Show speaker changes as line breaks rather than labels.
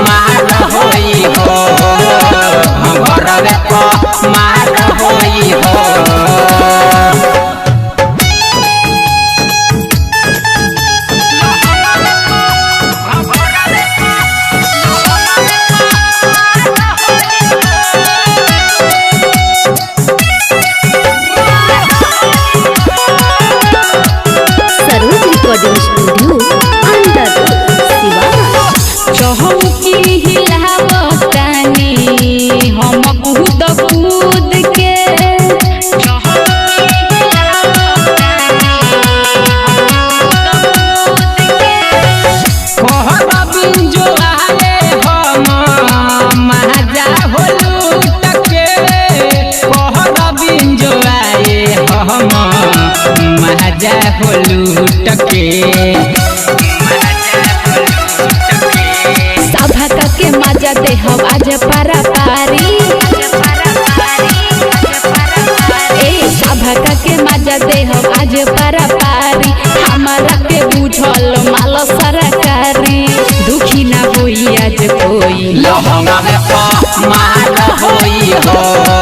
मार होई हो घरवे प मार होई हो।
स्टूडियो अंदर चौकी हिलावतानी हम कूद कूद के
बिंजो आए हम महाजा हो लूट के बिंजो आए हम महाजा हो लूट के
सभा के मजा दे हम आज पारा पारी सभा के मजा दे हम आज पारा पारी हमारा के बुझल माल सरकारी दुखी ना होई आज कोई
लहंगा में मार होई हो।